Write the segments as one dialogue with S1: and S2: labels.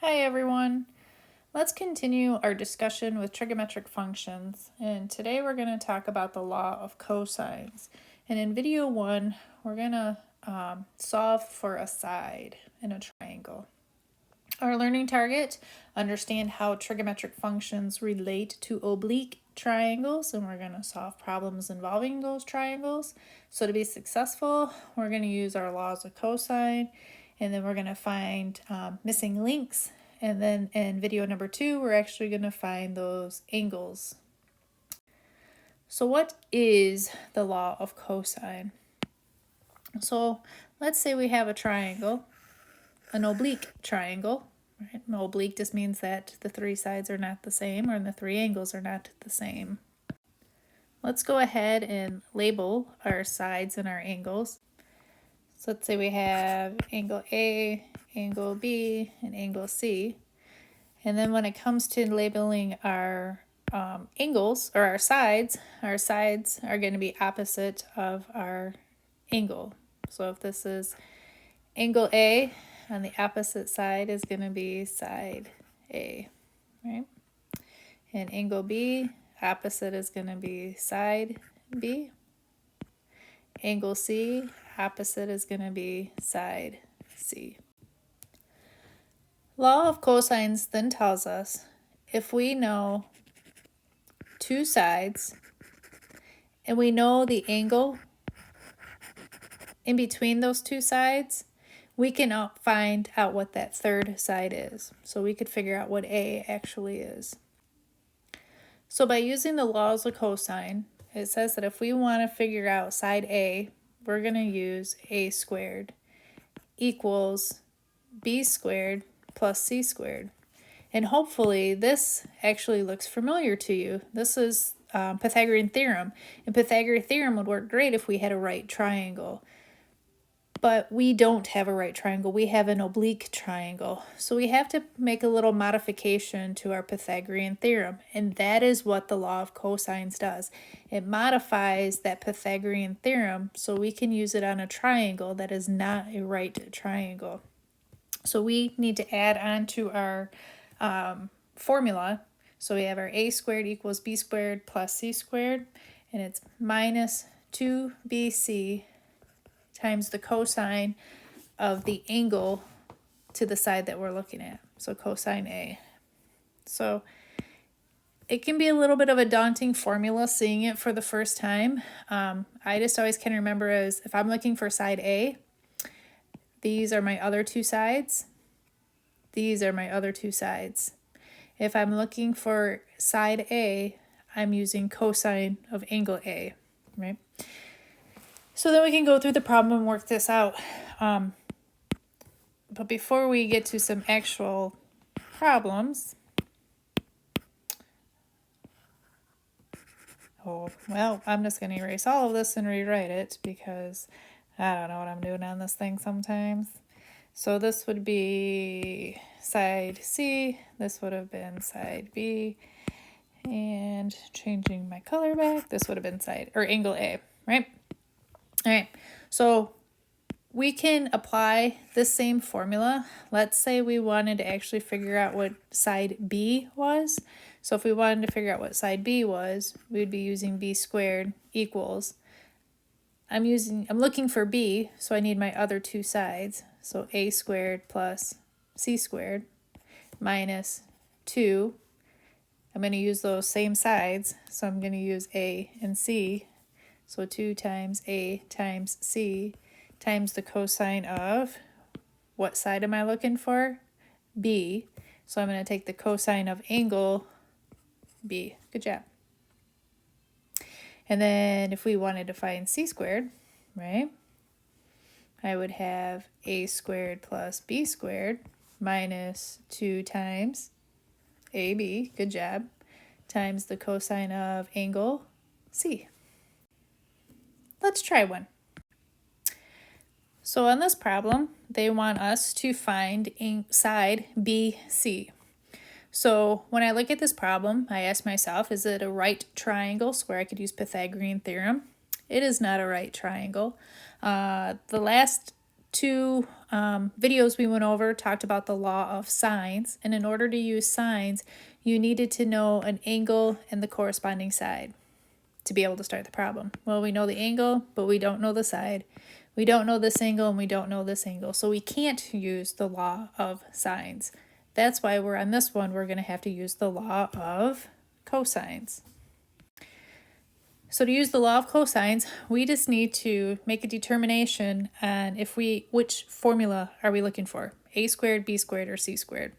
S1: Hi everyone. Let's continue our discussion with trigonometric functions, and today we're going to talk about the law of cosines. And in video 1, we're going to solve for a side in a triangle. Our learning target, understand how trigonometric functions relate to oblique triangles, and we're going to solve problems involving those triangles. So to be successful, we're going to use our laws of cosine, and then we're going to find missing links. And then in video number 2, we're actually going to find those angles. So what is the law of cosine? So let's say we have a triangle, an oblique triangle. Right? An oblique just means that the three sides are not the same, or the three angles are not the same. Let's go ahead and label our sides and our angles. So let's say we have angle A, angle B, and angle C. And then when it comes to labeling our angles, or our sides are going to be opposite of our angle. So if this is angle A, on the opposite side is going to be side A, right? And angle B, opposite is going to be side B. Angle C, opposite is going to be side C. Law of cosines then tells us if we know two sides and we know the angle in between those two sides, we can find out what that third side is. So we could figure out what A actually is. So by using the laws of cosine, it says that if we want to figure out side A, we're going to use A squared equals B squared plus C squared. And hopefully this actually looks familiar to you. This is Pythagorean theorem. And Pythagorean theorem would work great if we had a right triangle. But we don't have a right triangle. We have an oblique triangle. So we have to make a little modification to our Pythagorean theorem. And that is what the law of cosines does. It modifies that Pythagorean theorem so we can use it on a triangle that is not a right triangle. So we need to add on to our formula. So we have our A squared equals B squared plus C squared. And it's minus 2BC times the cosine of the angle to the side that we're looking at. So cosine A. So it can be a little bit of a daunting formula seeing it for the first time. I just always can remember as if I'm looking for side A, these are my other two sides. These are my other two sides. If I'm looking for side A, I'm using cosine of angle A, right? So then we can go through the problem and work this out. But before we get to some actual problems, I'm just going to erase all of this and rewrite it because I don't know what I'm doing on this thing sometimes. So this would be side C, this would have been side B, and changing my color back, this would have been side, or angle A, right? All right, so we can apply this same formula. Let's say we wanted to actually figure out what side B was. So if we wanted to figure out what side B was, we'd be using B squared equals, I'm looking for B, so I need my other two sides. So A squared plus C squared minus 2. I'm going to use those same sides, so I'm going to use A and C. So 2 times A times C times the cosine of, what side am I looking for? B. So I'm going to take the cosine of angle B. Good job. And then if we wanted to find C squared, right, I would have A squared plus B squared minus 2 times AB, good job, times the cosine of angle C. Let's try one. So on this problem, they want us to find side BC. So when I look at this problem, I ask myself, is it a right triangle? So where I could use Pythagorean theorem. It is not a right triangle. The last two videos we went over talked about the law of sines, and in order to use sines, you needed to know an angle and the corresponding side to be able to start the problem. Well, we know the angle, but we don't know the side. We don't know this angle, and we don't know this angle, so we can't use the law of sines. That's why we're on this one, we're going to have to use the law of cosines. So to use the law of cosines, we just need to make a determination on which formula are we looking for, a squared, b squared, or c squared.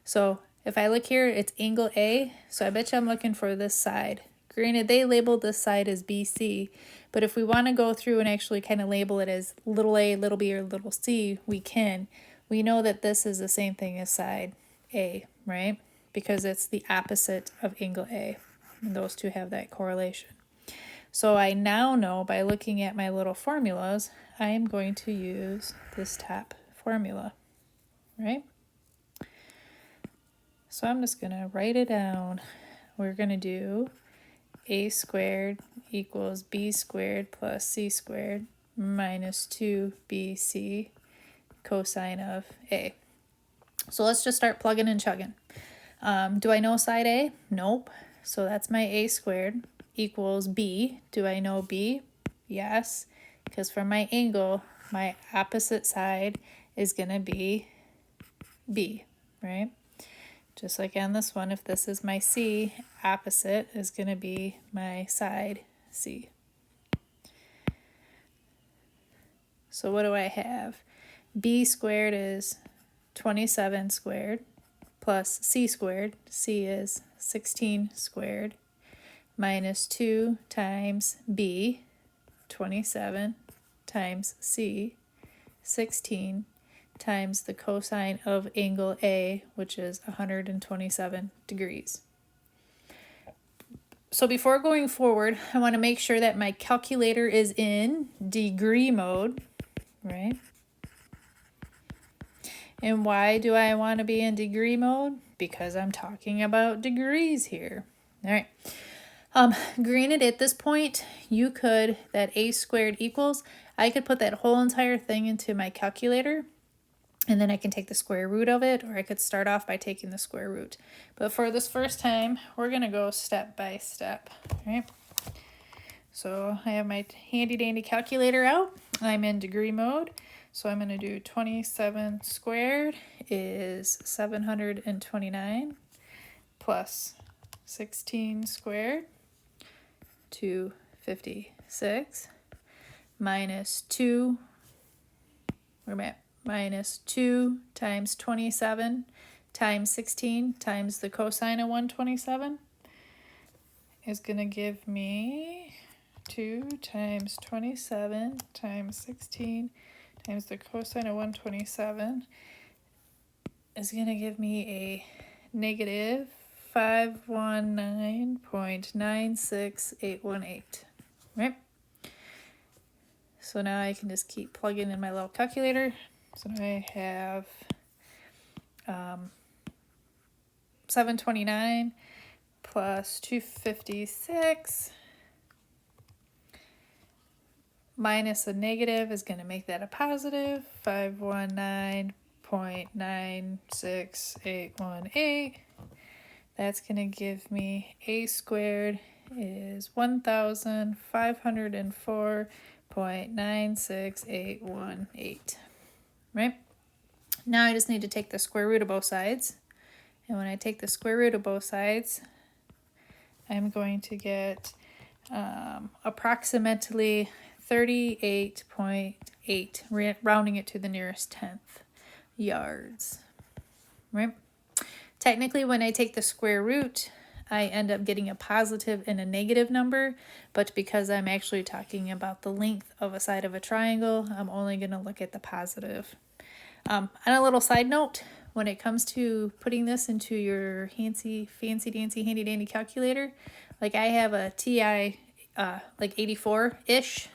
S1: So if I look here, it's angle A, so I bet you I'm looking for this side. Granted, they labeled this side as BC, but if we want to go through and actually kind of label it as little a, little b, or little c, we can. We know that this is the same thing as side A, right? Because it's the opposite of angle A, and those two have that correlation. So I now know by looking at my little formulas, I am going to use this top formula, right? So I'm just going to write it down. We're going to do a squared equals b squared plus c squared minus 2bc cosine of a. So let's just start plugging and chugging. Do I know side A? Nope. So that's my a squared equals b. Do I know b? Yes, because from my angle, my opposite side is going to be b, right? Just like on this one, if this is my C, opposite is going to be my side C. So what do I have? B squared is 27 squared plus C squared. C is 16 squared minus 2 times B, 27 times C, 16 times the cosine of angle A, which is 127 degrees. So before going forward, I want to make sure that my calculator is in degree mode, right? And why do I want to be in degree mode? Because I'm talking about degrees here. All right. Granted, at this point, you could, that a squared equals, I could put that whole entire thing into my calculator, and then I can take the square root of it, or I could start off by taking the square root. But for this first time, we're going to go step by step, right? So I have my handy dandy calculator out. I'm in degree mode. So I'm going to do 27 squared is 729 plus 16 squared, 256, minus 2, where am I at? Minus 2 times 27 times 16 times the cosine of 127 is going to give me 2 times 27 times 16 times the cosine of 127 is going to give me a negative 519.96818, right? So now I can just keep plugging in my little calculator. So I have 729 plus 256 minus a negative is going to make that a positive, 519.96818. That's going to give me a squared is 1,504.96818. Right? Now I just need to take the square root of both sides. And when I take the square root of both sides, I'm going to get approximately 38.8, rounding it to the nearest tenth, yards. Right? Technically, when I take the square root, I end up getting a positive and a negative number, but because I'm actually talking about the length of a side of a triangle, I'm only going to look at the positive. On a little side note, when it comes to putting this into your fancy dancy handy dandy calculator, like I have a TI like 84-ish.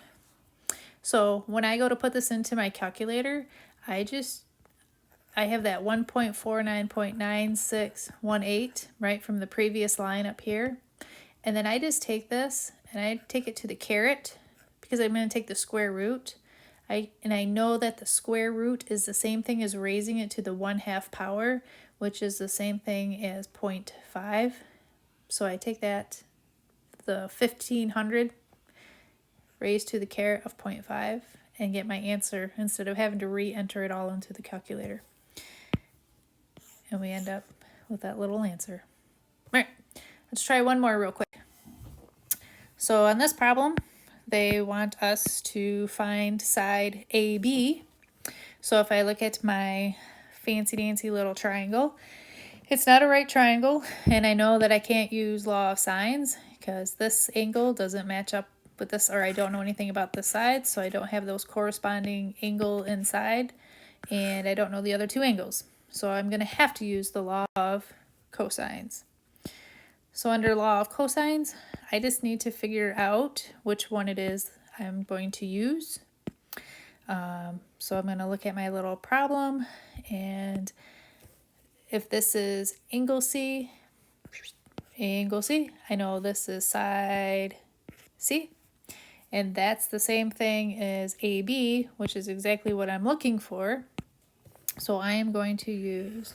S1: So when I go to put this into my calculator, I have that 1.49.9618, right, from the previous line up here. And then I just take this and I take it to the caret because I'm going to take the square root. I know that the square root is the same thing as raising it to the 1/2 power, which is the same thing as 0.5. So I take that, the 1500 raised to the caret of 0.5, and get my answer instead of having to re-enter it all into the calculator. And we end up with that little answer. All right, let's try one more real quick. So on this problem, they want us to find side AB. So if I look at my fancy dancy little triangle, it's not a right triangle, and I know that I can't use law of sines because this angle doesn't match up with this, or I don't know anything about this side, so I don't have those corresponding angle inside, and I don't know the other two angles. So I'm going to have to use the law of cosines. So under law of cosines, I just need to figure out which one it is I'm going to use. So I'm going to look at my little problem, and if this is angle C, I know this is side C. And that's the same thing as AB, which is exactly what I'm looking for. So I am going to use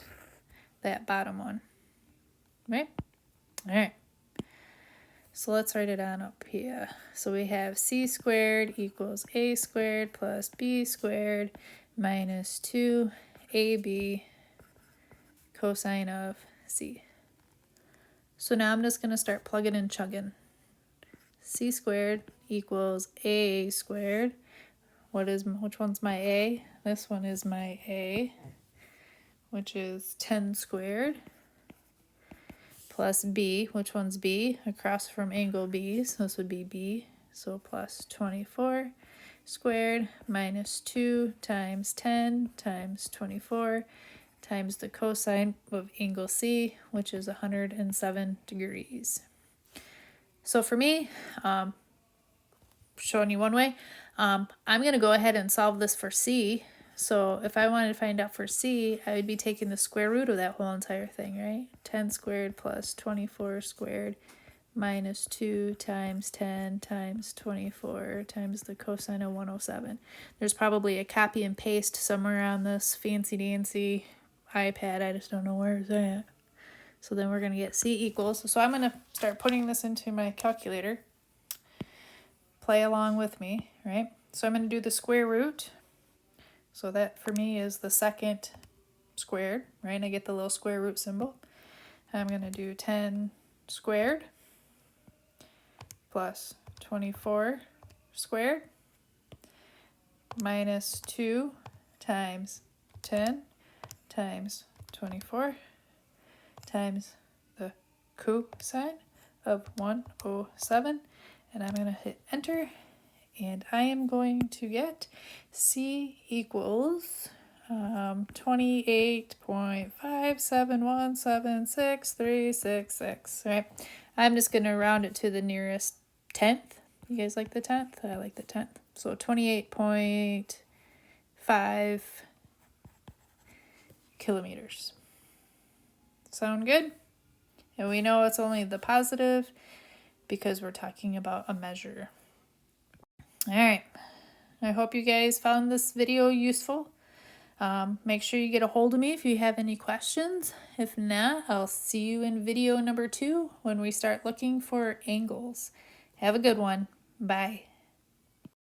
S1: that bottom one, right? All right. So let's write it on up here. So we have C squared equals A squared plus B squared minus 2AB cosine of C. So now I'm just going to start plugging and chugging. C squared equals A squared. Which one's my A? This one is my A, which is 10 squared, plus B, which one's B? Across from angle B, so this would be B, so plus 24 squared minus 2 times 10 times 24 times the cosine of angle C, which is 107 degrees. So for me, showing you one way, I'm going to go ahead and solve this for C. So if I wanted to find out for C, I would be taking the square root of that whole entire thing, right? 10 squared plus 24 squared minus 2 times 10 times 24 times the cosine of 107. There's probably a copy and paste somewhere on this fancy dancy iPad. I just don't know where it's at. So then we're going to get C equals. So I'm going to start putting this into my calculator. Play along with me, right? So I'm going to do the square root. So that for me is the second squared, right? And I get the little square root symbol. I'm going to do 10 squared plus 24 squared minus 2 times 10 times 24 times the cosine of 107. And I'm going to hit enter, and I am going to get C equals 28.57176,366, right? I'm just going to round it to the nearest tenth. You guys like the tenth? I like the tenth. So 28.5 kilometers. Sound good? And we know it's only the positive because we're talking about a measure. All right. I hope you guys found this video useful. Make sure you get a hold of me if you have any questions. If not, I'll see you in video number 2 when we start looking for angles. Have a good one. Bye.